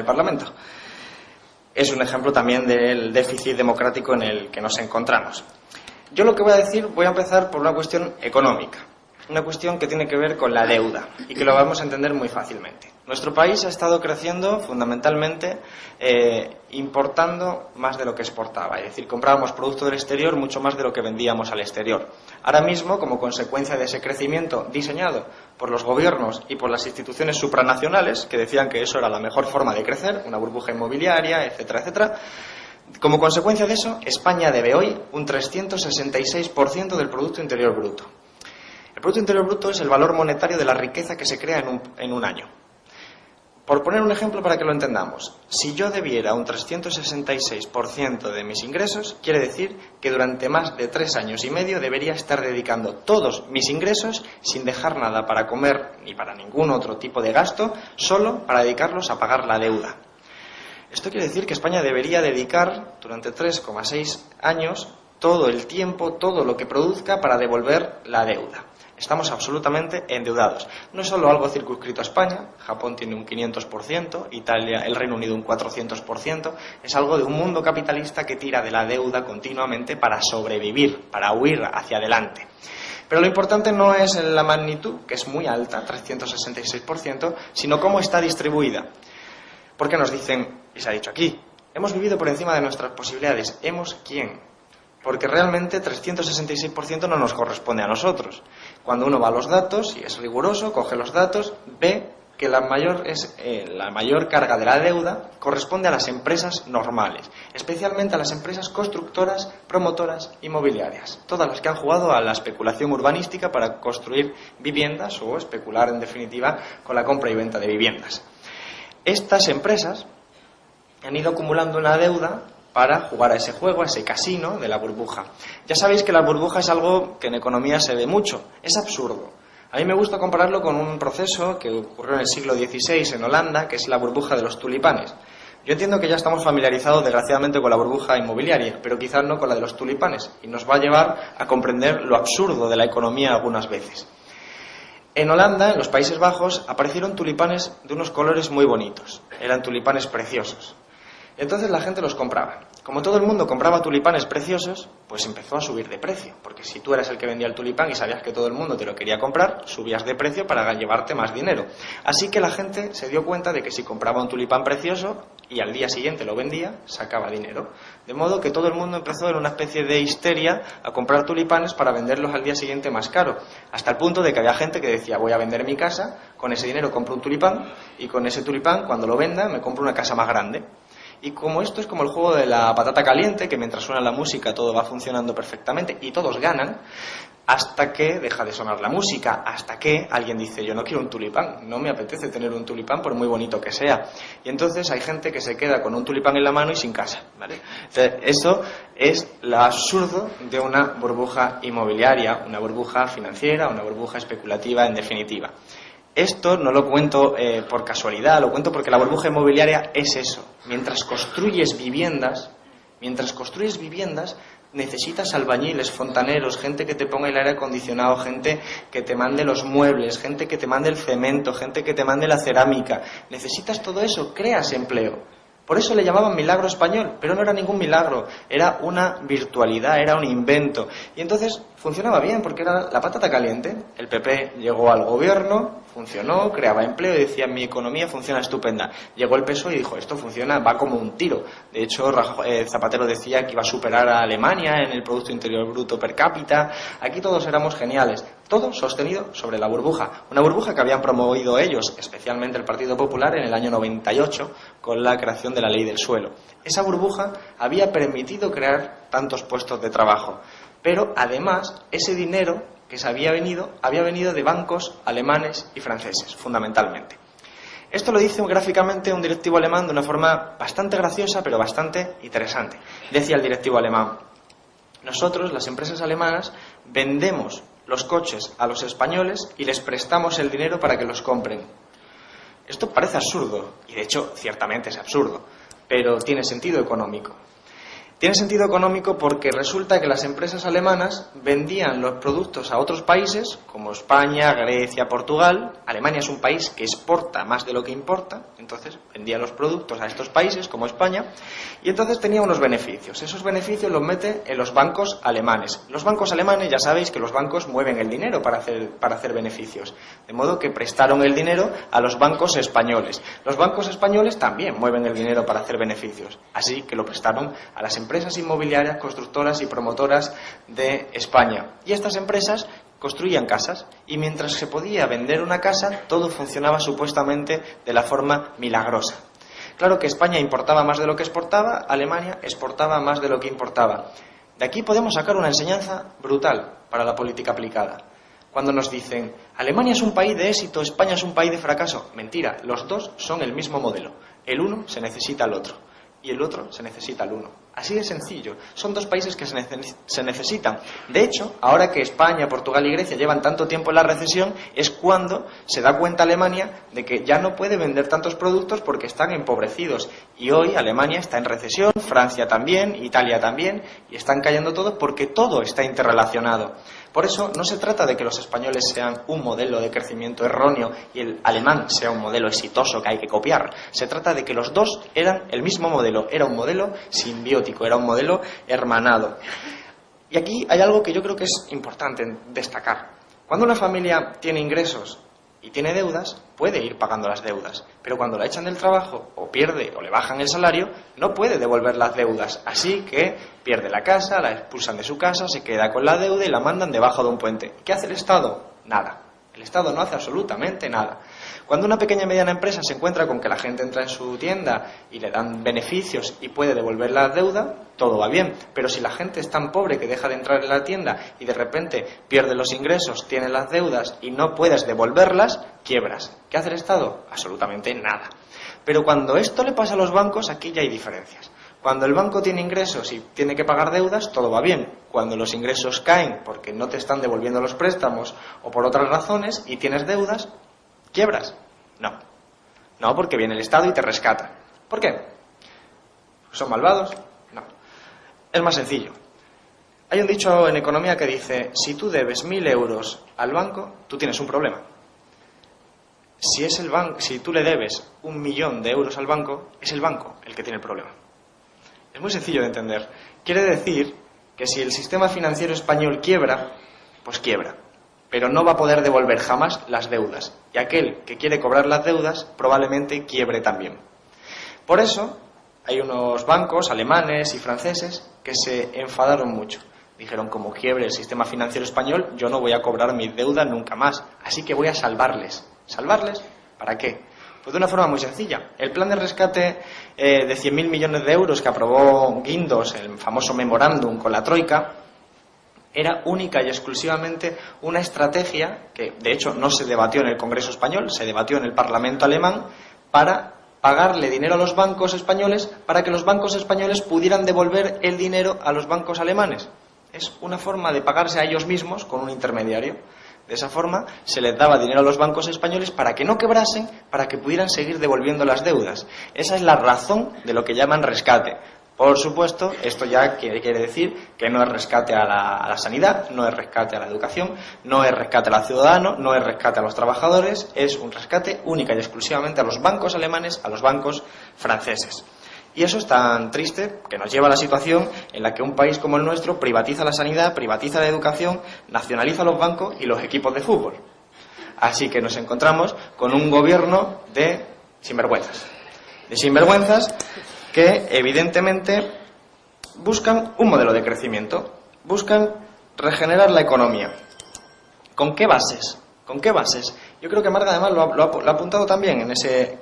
Parlamento. Es un ejemplo también del déficit democrático en el que nos encontramos. Yo lo que voy a decir, voy a empezar por una cuestión económica, una cuestión que tiene que ver con la deuda y que lo vamos a entender muy fácilmente. Nuestro país ha estado creciendo fundamentalmente importando más de lo que exportaba, es decir, comprábamos producto del exterior mucho más de lo que vendíamos al exterior. Ahora mismo, como consecuencia de ese crecimiento diseñado por los gobiernos y por las instituciones supranacionales, que decían que eso era la mejor forma de crecer, una burbuja inmobiliaria, etcétera, etcétera, como consecuencia de eso, España debe hoy un 366% del Producto Interior Bruto. El Producto Interior Bruto es el valor monetario de la riqueza que se crea en un año. Por poner un ejemplo para que lo entendamos, si yo debiera un 366% de mis ingresos, quiere decir que durante más de 3 años y medio debería estar dedicando todos mis ingresos, sin dejar nada para comer ni para ningún otro tipo de gasto, solo para dedicarlos a pagar la deuda. Esto quiere decir que España debería dedicar durante 3,6 años todo el tiempo, todo lo que produzca para devolver la deuda. Estamos absolutamente endeudados. No es solo algo circunscrito a España, Japón tiene un 500%, Italia, el Reino Unido un 400%, es algo de un mundo capitalista que tira de la deuda continuamente para sobrevivir, para huir hacia adelante. Pero lo importante no es la magnitud, que es muy alta, 366%, sino cómo está distribuida. Porque nos dicen, y se ha dicho aquí, hemos vivido por encima de nuestras posibilidades. ¿Hemos quién? Porque realmente 366% no nos corresponde a nosotros. Cuando uno va a los datos, y es riguroso, coge los datos, ve que la mayor carga de la deuda corresponde a las empresas normales, especialmente a las empresas constructoras, promotoras, inmobiliarias, todas las que han jugado a la especulación urbanística para construir viviendas o especular, en definitiva, con la compra y venta de viviendas. Estas empresas han ido acumulando una deuda para jugar a ese juego, a ese casino de la burbuja. Ya sabéis que la burbuja es algo que en economía se ve mucho, es absurdo. A mí me gusta compararlo con un proceso que ocurrió en el siglo XVI en Holanda, que es la burbuja de los tulipanes. Yo entiendo que ya estamos familiarizados, desgraciadamente, con la burbuja inmobiliaria, pero quizás no con la de los tulipanes, y nos va a llevar a comprender lo absurdo de la economía algunas veces. En Holanda, en los Países Bajos, aparecieron tulipanes de unos colores muy bonitos. Eran tulipanes preciosos. Entonces la gente los compraba. Como todo el mundo compraba tulipanes preciosos, pues empezó a subir de precio. Porque si tú eras el que vendía el tulipán y sabías que todo el mundo te lo quería comprar, subías de precio para llevarte más dinero. Así que la gente se dio cuenta de que si compraba un tulipán precioso y al día siguiente lo vendía, sacaba dinero. De modo que todo el mundo empezó en una especie de histeria a comprar tulipanes para venderlos al día siguiente más caro. Hasta el punto de que había gente que decía, voy a vender mi casa, con ese dinero compro un tulipán y con ese tulipán, cuando lo venda, me compro una casa más grande. Y como esto es como el juego de la patata caliente, que mientras suena la música todo va funcionando perfectamente y todos ganan, hasta que deja de sonar la música, hasta que alguien dice, yo no quiero un tulipán, no me apetece tener un tulipán por muy bonito que sea. Y entonces hay gente que se queda con un tulipán en la mano y sin casa, ¿vale? Entonces, eso es lo absurdo de una burbuja inmobiliaria, una burbuja financiera, una burbuja especulativa, en definitiva. Esto no lo cuento por casualidad, lo cuento porque la burbuja inmobiliaria es eso. Mientras construyes viviendas, necesitas albañiles, fontaneros, gente que te ponga el aire acondicionado, gente que te mande los muebles, gente que te mande el cemento, gente que te mande la cerámica. Necesitas todo eso, creas empleo. Por eso le llamaban milagro español, pero no era ningún milagro, era una virtualidad, era un invento. Y entonces funcionaba bien, porque era la patata caliente. El PP llegó al gobierno, funcionó, creaba empleo y decía, mi economía funciona estupenda. Llegó el PSOE y dijo, esto funciona, va como un tiro. De hecho, Zapatero decía que iba a superar a Alemania en el Producto Interior Bruto per cápita. Aquí todos éramos geniales. Todo sostenido sobre la burbuja. Una burbuja que habían promovido ellos, especialmente el Partido Popular, en el año 98, con la creación de la Ley del Suelo. Esa burbuja había permitido crear tantos puestos de trabajo. Pero, además, ese dinero que se había venido de bancos alemanes y franceses, fundamentalmente. Esto lo dice gráficamente un directivo alemán de una forma bastante graciosa, pero bastante interesante. Decía el directivo alemán, nosotros, las empresas alemanas, vendemos los coches a los españoles y les prestamos el dinero para que los compren. Esto parece absurdo, y de hecho, ciertamente es absurdo, pero tiene sentido económico. Tiene sentido económico porque resulta que las empresas alemanas vendían los productos a otros países, como España, Grecia, Portugal. Alemania es un país que exporta más de lo que importa, entonces vendía los productos a estos países, como España, y entonces tenía unos beneficios. Esos beneficios los mete en los bancos alemanes. Los bancos alemanes, ya sabéis que los bancos mueven el dinero para hacer beneficios, de modo que prestaron el dinero a los bancos españoles. Los bancos españoles también mueven el dinero para hacer beneficios, así que lo prestaron a las empresas inmobiliarias, constructoras y promotoras de España. Y estas empresas construían casas, y mientras se podía vender una casa, todo funcionaba supuestamente de la forma milagrosa. Claro que España importaba más de lo que exportaba, Alemania exportaba más de lo que importaba. De aquí podemos sacar una enseñanza brutal para la política aplicada. Cuando nos dicen, Alemania es un país de éxito, España es un país de fracaso. Mentira, los dos son el mismo modelo. El uno se necesita al otro y el otro se necesita al uno. Así de sencillo. Son dos países que se necesitan. De hecho, ahora que España, Portugal y Grecia llevan tanto tiempo en la recesión, es cuando se da cuenta Alemania de que ya no puede vender tantos productos porque están empobrecidos. Y hoy Alemania está en recesión, Francia también, Italia también, y están cayendo todos porque todo está interrelacionado. Por eso no se trata de que los españoles sean un modelo de crecimiento erróneo y el alemán sea un modelo exitoso que hay que copiar. Se trata de que los dos eran el mismo modelo, era un modelo simbiótico, era un modelo hermanado. Y aquí hay algo que yo creo que es importante destacar. Cuando una familia tiene ingresos y tiene deudas, puede ir pagando las deudas, pero cuando la echan del trabajo o pierde o le bajan el salario, no puede devolver las deudas, así que pierde la casa, la expulsan de su casa, se queda con la deuda y la mandan debajo de un puente. ¿Qué hace el Estado? Nada. El Estado no hace absolutamente nada. Cuando una pequeña y mediana empresa se encuentra con que la gente entra en su tienda y le dan beneficios y puede devolver la deuda, todo va bien. Pero si la gente es tan pobre que deja de entrar en la tienda y de repente pierde los ingresos, tiene las deudas y no puedes devolverlas, quiebras. ¿Qué hace el Estado? Absolutamente nada. Pero cuando esto le pasa a los bancos, aquí ya hay diferencias. Cuando el banco tiene ingresos y tiene que pagar deudas, todo va bien. Cuando los ingresos caen porque no te están devolviendo los préstamos o por otras razones y tienes deudas, ¿quiebras? No. No, porque viene el Estado y te rescata. ¿Por qué? ¿Son malvados? No. Es más sencillo. Hay un dicho en economía que dice, si tú debes 1.000 euros al banco, tú tienes un problema. Si tú le debes 1.000.000 de euros al banco, es el banco el que tiene el problema. Es muy sencillo de entender. Quiere decir que si el sistema financiero español quiebra, pues quiebra. Pero no va a poder devolver jamás las deudas. Y aquel que quiere cobrar las deudas probablemente quiebre también. Por eso hay unos bancos alemanes y franceses que se enfadaron mucho. Dijeron, como quiebre el sistema financiero español, yo no voy a cobrar mis deudas nunca más. Así que voy a salvarles. ¿Salvarles? ¿Para qué? Pues de una forma muy sencilla. El plan de rescate de 100.000 millones de euros que aprobó Guindos, el famoso memorándum con la Troika, era única y exclusivamente una estrategia que, de hecho, no se debatió en el Congreso español, se debatió en el Parlamento alemán, para pagarle dinero a los bancos españoles para que los bancos españoles pudieran devolver el dinero a los bancos alemanes. Es una forma de pagarse a ellos mismos con un intermediario. De esa forma se les daba dinero a los bancos españoles para que no quebrasen, para que pudieran seguir devolviendo las deudas. Esa es la razón de lo que llaman rescate. Por supuesto, esto ya quiere decir que no es rescate a la sanidad, no es rescate a la educación, no es rescate a los ciudadanos, no es rescate a los trabajadores, es un rescate única y exclusivamente a los bancos alemanes, a los bancos franceses. Y eso es tan triste que nos lleva a la situación en la que un país como el nuestro privatiza la sanidad, privatiza la educación, nacionaliza los bancos y los equipos de fútbol. Así que nos encontramos con un gobierno de sinvergüenzas. De sinvergüenzas que evidentemente buscan un modelo de crecimiento, buscan regenerar la economía. ¿Con qué bases? ¿Con qué bases? Yo creo que Marga además lo ha apuntado también en ese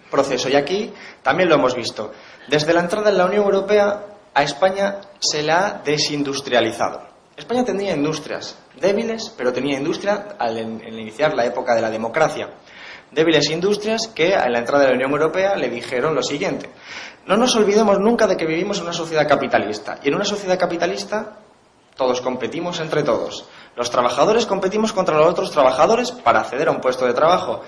proceso, y aquí también lo hemos visto. Desde la entrada en la Unión Europea a España se la ha desindustrializado. España tenía industrias débiles, pero tenía industria al iniciar la época de la democracia. Débiles industrias que a la entrada de la Unión Europea le dijeron lo siguiente: no nos olvidemos nunca de que vivimos en una sociedad capitalista, y en una sociedad capitalista todos competimos entre todos. Los trabajadores competimos contra los otros trabajadores para acceder a un puesto de trabajo.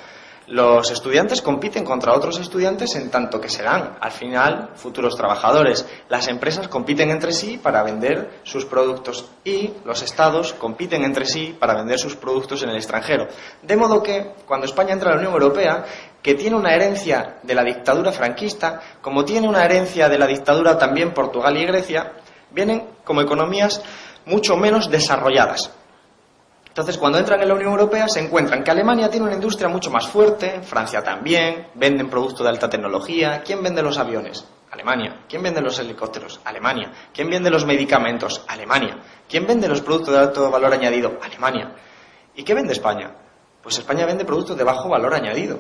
Los estudiantes compiten contra otros estudiantes en tanto que serán, al final, futuros trabajadores. Las empresas compiten entre sí para vender sus productos y los estados compiten entre sí para vender sus productos en el extranjero. De modo que, cuando España entra a la Unión Europea, que tiene una herencia de la dictadura franquista, como tiene una herencia de la dictadura también Portugal y Grecia, vienen como economías mucho menos desarrolladas. Entonces, cuando entran en la Unión Europea, se encuentran que Alemania tiene una industria mucho más fuerte, Francia también, venden productos de alta tecnología. ¿Quién vende los aviones? Alemania. ¿Quién vende los helicópteros? Alemania. ¿Quién vende los medicamentos? Alemania. ¿Quién vende los productos de alto valor añadido? Alemania. ¿Y qué vende España? Pues España vende productos de bajo valor añadido.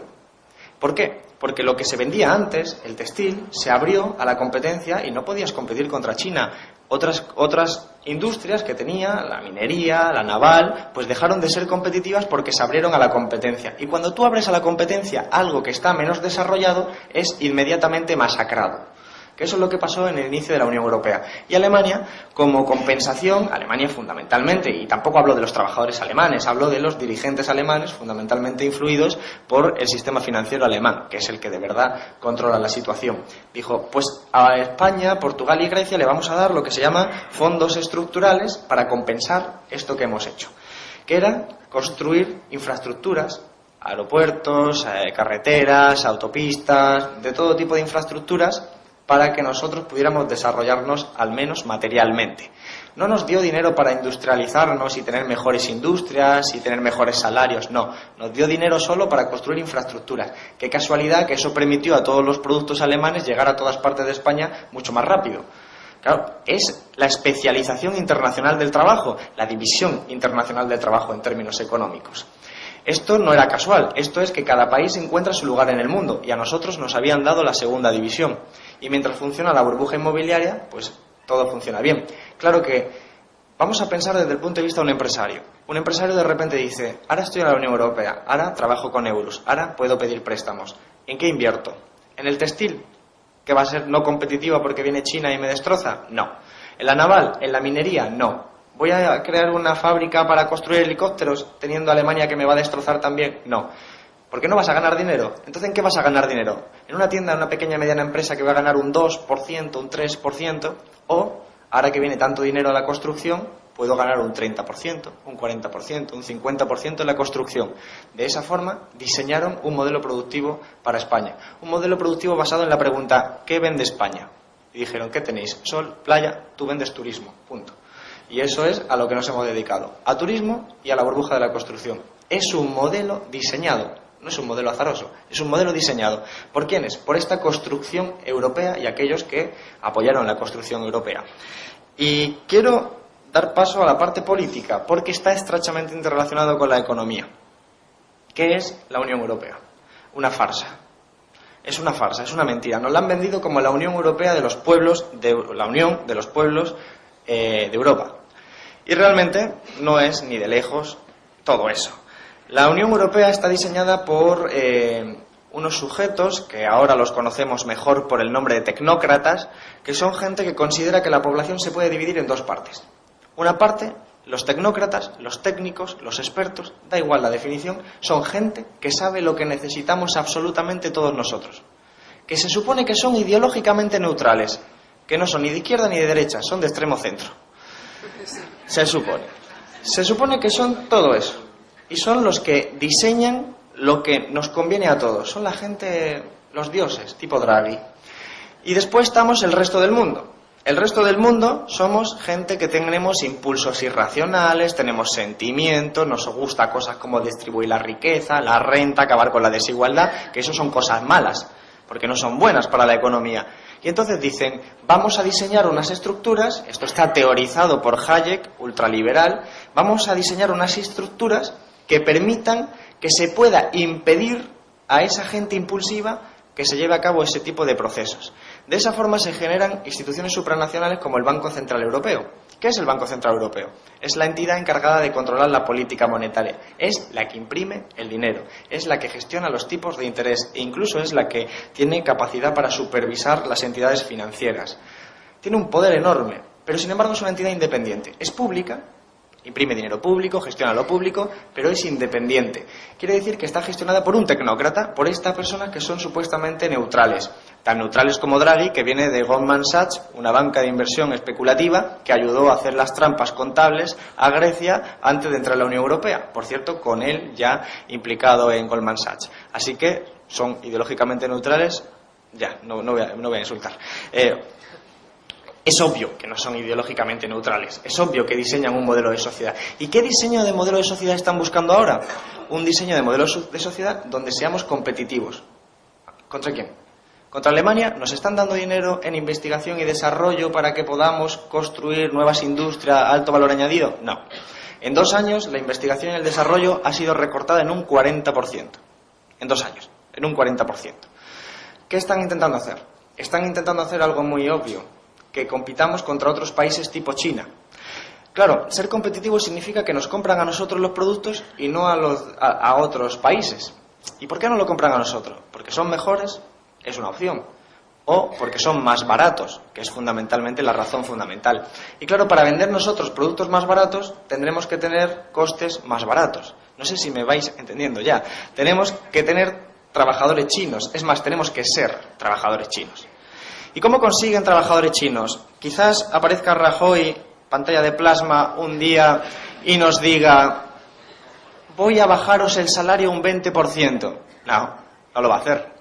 ¿Por qué? Porque lo que se vendía antes, el textil, se abrió a la competencia y no podías competir contra China. Otras industrias que tenía, la minería, la naval, pues dejaron de ser competitivas porque se abrieron a la competencia. Y cuando tú abres a la competencia algo que está menos desarrollado, es inmediatamente masacrado. Que eso es lo que pasó en el inicio de la Unión Europea. Y Alemania, como compensación, Alemania fundamentalmente, y tampoco hablo de los trabajadores alemanes, hablo de los dirigentes alemanes, fundamentalmente influidos por el sistema financiero alemán, que es el que de verdad controla la situación. Dijo, pues a España, Portugal y Grecia le vamos a dar lo que se llama fondos estructurales para compensar esto que hemos hecho, que era construir infraestructuras, aeropuertos, carreteras, autopistas, de todo tipo de infraestructuras, para que nosotros pudiéramos desarrollarnos al menos materialmente. No nos dio dinero para industrializarnos y tener mejores industrias y tener mejores salarios, no. Nos dio dinero solo para construir infraestructuras. Qué casualidad que eso permitió a todos los productos alemanes llegar a todas partes de España mucho más rápido. Claro, es la especialización internacional del trabajo, la división internacional del trabajo en términos económicos. Esto no era casual, esto es que cada país encuentra su lugar en el mundo y a nosotros nos habían dado la segunda división. Y mientras funciona la burbuja inmobiliaria, pues todo funciona bien. Claro que vamos a pensar desde el punto de vista de un empresario. Un empresario de repente dice, ahora estoy en la Unión Europea, ahora trabajo con euros, ahora puedo pedir préstamos. ¿En qué invierto? ¿En el textil? ¿Que va a ser no competitiva porque viene China y me destroza? No. ¿En la naval? ¿En la minería? No. ¿Voy a crear una fábrica para construir helicópteros teniendo a Alemania que me va a destrozar también? No. ¿Por qué no vas a ganar dinero? Entonces, ¿en qué vas a ganar dinero? ¿En una tienda, en una pequeña mediana empresa que va a ganar un 2%, un 3%? ¿O, ahora que viene tanto dinero a la construcción, puedo ganar un 30%, un 40%, un 50% en la construcción? De esa forma, diseñaron un modelo productivo para España. Un modelo productivo basado en la pregunta, ¿qué vende España? Y dijeron, ¿qué tenéis? Sol, playa, tú vendes turismo, punto. Y eso es a lo que nos hemos dedicado, a turismo y a la burbuja de la construcción. Es un modelo diseñado, no es un modelo azaroso, es un modelo diseñado. ¿Por quiénes? Por esta construcción europea y aquellos que apoyaron la construcción europea. Y quiero dar paso a la parte política, porque está estrechamente interrelacionado con la economía. ¿Qué es la Unión Europea? Una farsa. Es una farsa, es una mentira. Nos la han vendido como la Unión Europea de los pueblos, la Unión de los pueblos de Europa. Y realmente no es ni de lejos todo eso. La Unión Europea está diseñada por unos sujetos que ahora los conocemos mejor por el nombre de tecnócratas, que son gente que considera que la población se puede dividir en dos partes. Una parte, los tecnócratas, los técnicos, los expertos, da igual la definición, son gente que sabe lo que necesitamos absolutamente todos nosotros, que se supone que son ideológicamente neutrales, que no son ni de izquierda ni de derecha, son de extremo centro. Se supone que son todo eso. Y son los que diseñan lo que nos conviene a todos. Son la gente, los dioses, tipo Draghi. Y después estamos el resto del mundo. El resto del mundo somos gente que tenemos impulsos irracionales, tenemos sentimientos, nos gusta cosas como distribuir la riqueza, la renta, acabar con la desigualdad, que eso son cosas malas, porque no son buenas para la economía. Y entonces dicen, vamos a diseñar unas estructuras, esto está teorizado por Hayek, ultraliberal, vamos a diseñar unas estructuras que permitan que se pueda impedir a esa gente impulsiva que se lleve a cabo ese tipo de procesos. De esa forma se generan instituciones supranacionales como el Banco Central Europeo. ¿Qué es el Banco Central Europeo? Es la entidad encargada de controlar la política monetaria. Es la que imprime el dinero, es la que gestiona los tipos de interés e incluso es la que tiene capacidad para supervisar las entidades financieras. Tiene un poder enorme, pero sin embargo es una entidad independiente. Es pública Imprime dinero público, gestiona lo público, pero es independiente. Quiere decir que está gestionada por un tecnócrata, por estas personas que son supuestamente neutrales. Tan neutrales como Draghi, que viene de Goldman Sachs, una banca de inversión especulativa que ayudó a hacer las trampas contables a Grecia antes de entrar a la Unión Europea. Por cierto, con él ya implicado en Goldman Sachs. Así que son ideológicamente neutrales. Ya, no voy a insultar. Es obvio que no son ideológicamente neutrales. Es obvio que diseñan un modelo de sociedad. ¿Y qué diseño de modelo de sociedad están buscando ahora? Un diseño de modelo de sociedad donde seamos competitivos. ¿Contra quién? Contra Alemania. ¿Nos están dando dinero en investigación y desarrollo para que podamos construir nuevas industrias, alto valor añadido? No. En 2 años la investigación y el desarrollo ha sido recortada en un 40%. En 2 años, en un 40%. ¿Qué están intentando hacer? Están intentando hacer algo muy obvio. Que compitamos contra otros países tipo China. Claro, ser competitivo significa que nos compran a nosotros los productos y no a otros países. ¿Y por qué no lo compran a nosotros? Porque son mejores, es una opción. O porque son más baratos, que es fundamentalmente la razón fundamental. Y claro, para vender nosotros productos más baratos, tendremos que tener costes más baratos. No sé si me vais entendiendo ya. Tenemos que tener trabajadores chinos. Es más, tenemos que ser trabajadores chinos. ¿Y cómo consiguen trabajadores chinos? Quizás aparezca Rajoy, pantalla de plasma, un día y nos diga: voy a bajaros el salario un 20%. No lo va a hacer.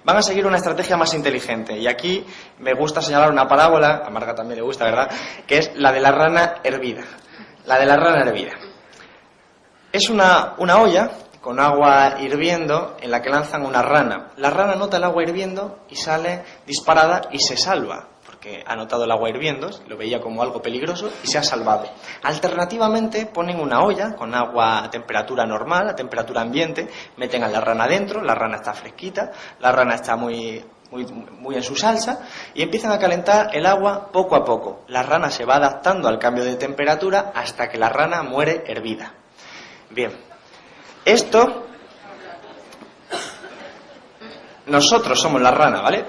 Van a seguir una estrategia más inteligente. Y aquí me gusta señalar una parábola, a Marga también le gusta, ¿verdad?, que es la de la rana hervida. La de la rana hervida. Es una olla con agua hirviendo en la que lanzan una rana. La rana nota el agua hirviendo y sale disparada y se salva, porque ha notado el agua hirviendo, lo veía como algo peligroso y se ha salvado. Alternativamente ponen una olla con agua a temperatura normal, a temperatura ambiente, meten a la rana dentro, la rana está fresquita, la rana está muy en su salsa y empiezan a calentar el agua poco a poco. La rana se va adaptando al cambio de temperatura hasta que la rana muere hervida. Bien. Esto, nosotros somos la rana, ¿vale?